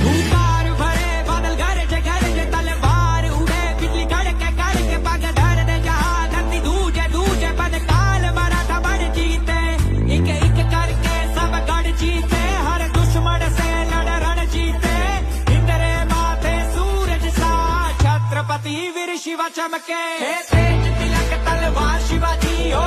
भूपार भरे बादल गरजे तलवार उड़े बिजली कड़के पग धर दे जहां धरती दूजे दूजे पद काल मराठा बड़ जीते एक करके सब गढ़ जीते हर दुश्मन से लड़ रण जीते इंद्रे माथे सूरज सा छत्रपति वीर शिवा चमके तेज तिलक तलवार शिवाजी हो